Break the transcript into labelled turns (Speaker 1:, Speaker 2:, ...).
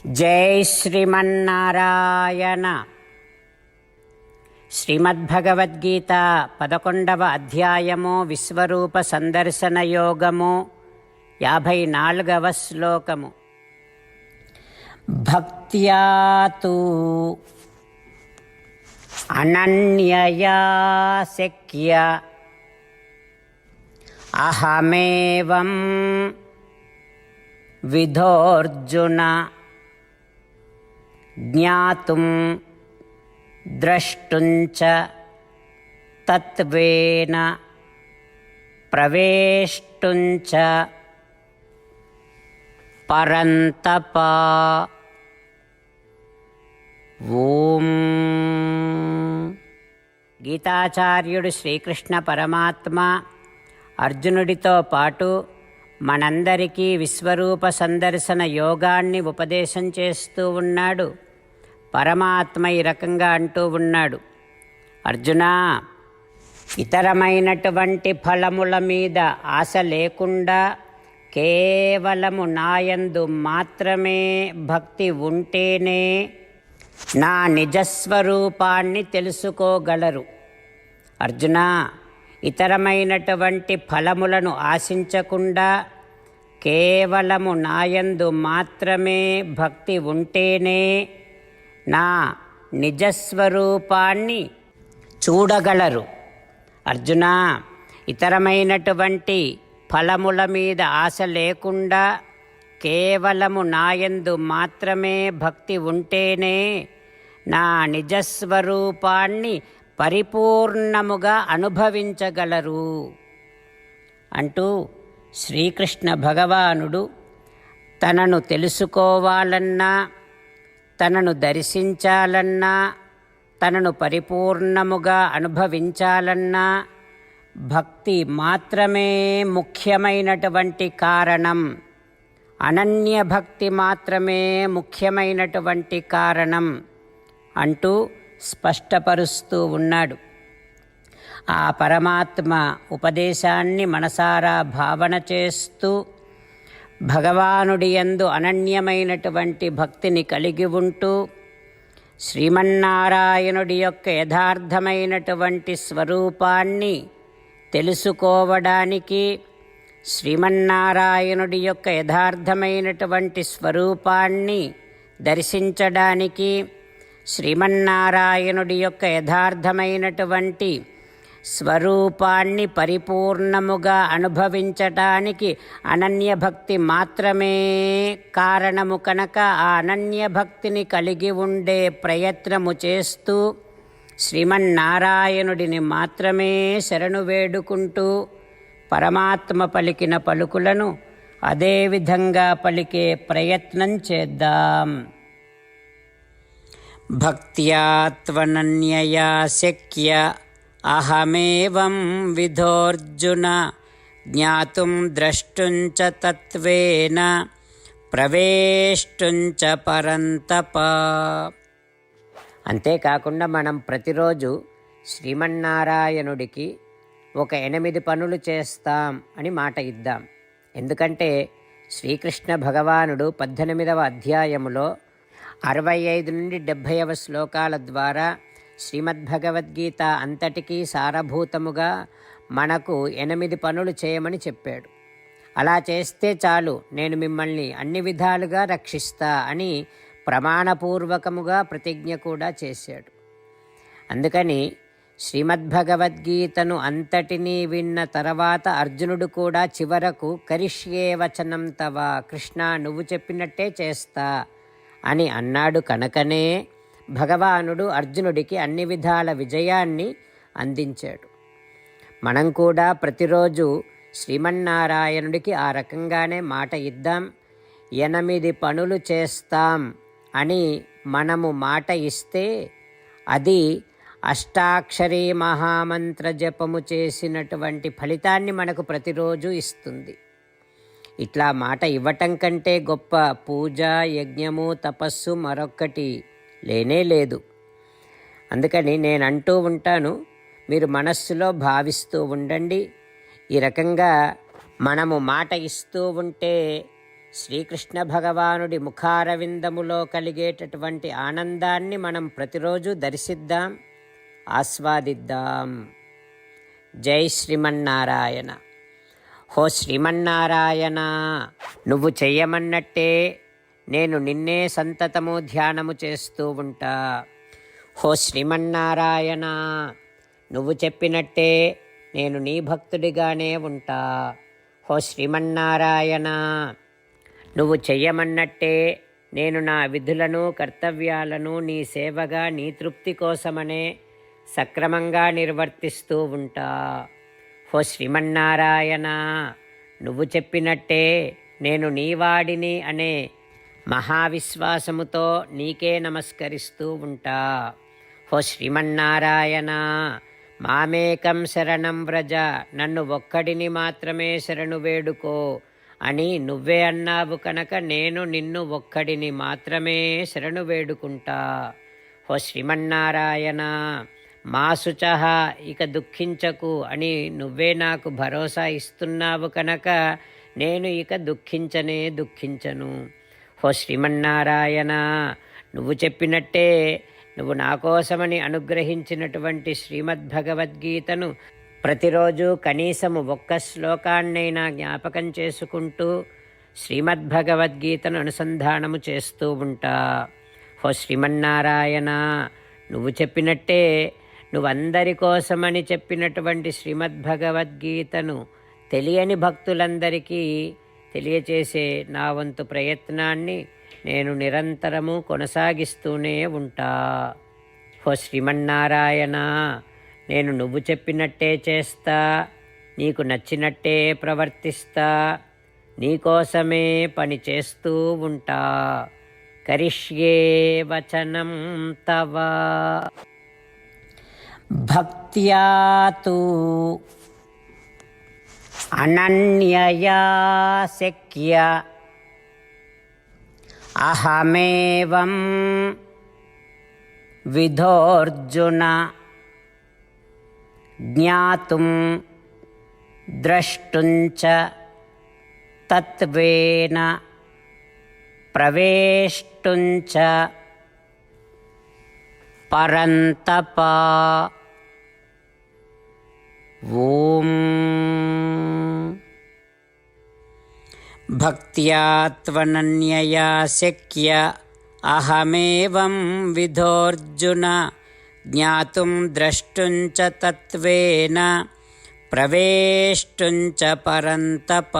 Speaker 1: జై శ్రీమన్నారాయణ. శ్రీమద్భగవద్గీత 11వ అధ్యాయము విశ్వరూప సందర్శన యోగము 54వ శ్లోకము. భక్త్యా తు అనన్యయా శక్య అహమేవం విధోర్జున జ్ఞాతుం ద్రష్టుంచ తత్వేన ప్రవేష్టుంచ పరంతప. ఓం. గీతాచార్యుడు శ్రీకృష్ణ పరమాత్మ అర్జునుడితో పాటు మనందరికీ విశ్వరూప సందర్శన యోగాన్ని ఉపదేశం చేస్తూ ఉన్నాడు. పరమాత్మ ఈ రకంగా అంటూ ఉన్నాడు, అర్జునా, ఇతరమైనటువంటి ఫలముల మీద ఆశ లేకుండా కేవలము నాయందు మాత్రమే భక్తి ఉంటేనే నా నిజస్వరూపాన్ని తెలుసుకోగలరు. అర్జునా, ఇతరమైనటువంటి ఫలములను ఆశించకుండా కేవలము నాయందు మాత్రమే భక్తి ఉంటేనే నా నిజస్వరూపాన్ని చూడగలరు. అర్జునా, ఇతరమైనటువంటి ఫలముల మీద ఆశ లేకుండా కేవలము నాయందు మాత్రమే భక్తి ఉంటేనే నా నిజస్వరూపాన్ని పరిపూర్ణముగా అనుభవించగలరు అంటూ శ్రీకృష్ణ భగవానుడు తనను తెలుసుకోవాలన్నా, తనను దర్శించాలన్నా, తనను పరిపూర్ణముగా అనుభవించాలన్నా భక్తి మాత్రమే ముఖ్యమైనటువంటి కారణం, అనన్య భక్తి మాత్రమే ముఖ్యమైనటువంటి కారణం అంటూ స్పష్టపరుస్తూ ఉన్నాడు. ఆ పరమాత్మ ఉపదేశాన్ని మనసారా భావన చేస్తూ భగవానుడి యందు అనన్యమైనటువంటి భక్తిని కలిగి ఉంటూ శ్రీమన్నారాయణుడి యొక్క యథార్థమైనటువంటి స్వరూపాన్ని తెలుసుకోవడానికి, శ్రీమన్నారాయణుడి యొక్క యథార్థమైనటువంటి స్వరూపాన్ని దర్శించడానికి, శ్రీమన్నారాయణుడి యొక్క యథార్థమైనటువంటి స్వరూపాన్ని పరిపూర్ణముగా అనుభవించటానికి అనన్యభక్తి మాత్రమే కారణము కనుక ఆ అనన్యభక్తిని కలిగి ఉండే ప్రయత్నము చేస్తూ శ్రీమన్నారాయణుడిని మాత్రమే శరణు వేడుకుంటూ పరమాత్మ పలికిన పలుకులను అదేవిధంగా పలికే ప్రయత్నం చేద్దాం. భక్త్యా త్వనన్యయా శక్య అహమేవం విధోర్జున జ్ఞాతుం ద్రష్టుంచ తత్వేన ప్రవేష్టుంచ పరంతప. అంతేకాకుండా మనం ప్రతిరోజు శ్రీమన్నారాయణుడికి ఒక 8 పనులు చేస్తాం అని మాట ఇద్దాం. ఎందుకంటే శ్రీకృష్ణ భగవానుడు 18వ అధ్యాయములో 65 నుండి 70వ శ్లోకాల ద్వారా శ్రీమద్భగవద్గీత అంతటికీ సారభూతముగా మనకు 8 పనులు చేయమని చెప్పాడు. అలా చేస్తే చాలు, నేను మిమ్మల్ని అన్ని విధాలుగా రక్షిస్తా అని ప్రమాణపూర్వకముగా ప్రతిజ్ఞ కూడా చేశాడు. అందుకని శ్రీమద్భగవద్గీతను అంతటినీ విన్న తర్వాత అర్జునుడు కూడా చివరకు కరిష్యే వచనం తవ, కృష్ణ నువ్వు చెప్పినట్టే చేస్తా అని అన్నాడు. కనుకనే భగవానుడు అర్జునుడికి అన్ని విధాల విజయాన్ని అందించాడు. మనం కూడా ప్రతిరోజు శ్రీమన్నారాయణుడికి ఆ రకంగానే మాట ఇద్దాం. 8 పనులు చేస్తాం అని మనము మాట ఇస్తే అది అష్టాక్షరీ మహామంత్ర జపము చేసినటువంటి ఫలితాన్ని మనకు ప్రతిరోజు ఇస్తుంది. ఇట్లా మాట ఇవ్వటం కంటే గొప్ప పూజ, యజ్ఞము, తపస్సు మరొక్కటి లేనే లేదు. అందుకని నేను అంటూ ఉంటాను, మీరు మనస్సులో భావిస్తూ ఉండండి. ఈ రకంగా మనము మాట ఇస్తూ ఉంటే శ్రీకృష్ణ భగవానుడి ముఖారవిందములో కలిగేటటువంటి ఆనందాన్ని మనం ప్రతిరోజు దర్శిద్దాం, ఆస్వాదిద్దాం. జై శ్రీమన్నారాయణ. హో శ్రీమన్నారాయణ, నువ్వు చెయ్యమన్నట్టే నేను నిన్నే సంతతము ధ్యానము చేస్తూ ఉంటా. హో శ్రీమన్నారాయణ, నువ్వు చెప్పినట్టే నేను నీ భక్తుడిగానే ఉంటా. హో శ్రీమన్నారాయణ, నువ్వు చెయ్యమన్నట్టే నేను నా విధులను కర్తవ్యాలను నీ సేవగా నీ తృప్తి కోసమనే సక్రమంగా నిర్వర్తిస్తూ ఉంటా. హో శ్రీమన్నారాయణ, నువ్వు చెప్పినట్టే నేను నీవాడిని అనే మహావిశ్వాసముతో నీకే నమస్కరిస్తూ ఉంటా. హో శ్రీమన్నారాయణ, మామేకం శరణం వ్రజ, నన్ను ఒక్కడిని మాత్రమే శరణు వేడుకో అని నువ్వే అన్నావు కనుక నేను నిన్ను ఒక్కడిని మాత్రమే శరణు వేడుకుంటా. హో శ్రీమన్నారాయణ, మా శుచః, ఇక దుఃఖించకు అని నువ్వే నాకు భరోసా ఇస్తున్నావు కనుక నేను ఇక దుఃఖించను. హో శ్రీమన్నారాయణ, నువ్వు చెప్పినట్టే నువ్వు నా కోసమని అనుగ్రహించినటువంటి శ్రీమద్భగవద్గీతను ప్రతిరోజు కనీసము ఒక్క శ్లోకాన్నైనా జ్ఞాపకం చేసుకుంటూ శ్రీమద్భగవద్గీతను అనుసంధానము చేస్తూ ఉంటా. హో శ్రీమన్నారాయణ, నువ్వు చెప్పినట్టే నువ్వందరి కోసమని చెప్పినటువంటి శ్రీమద్భగవద్గీతను తెలియని భక్తులందరికీ తెలియచేసే నా వంతు ప్రయత్నాన్ని నేను నిరంతరము కొనసాగిస్తూనే ఉంటా. హో శ్రీమన్నారాయణ, నేను నువ్వు చెప్పినట్టే చేస్తా, నీకు నచ్చినట్టే ప్రవర్తిస్తా, నీకోసమే పని చేస్తూ ఉంటా. కరిష్యే వచనం తవ. భక్త్యా తు అనన్యయా శక్య అహమేవం విధోర్జున జ్ఞాతుం ద్రష్టుంచ తత్వేన ప్రవేష్టుంచ పరంతప. ఓం భక్త్యా త్వనన్యయా శక్య అహమేవం విధోర్జున జ్ఞాతుం ద్రష్టుం చ తత్వేన ప్రవేష్టుం చ పరంతప.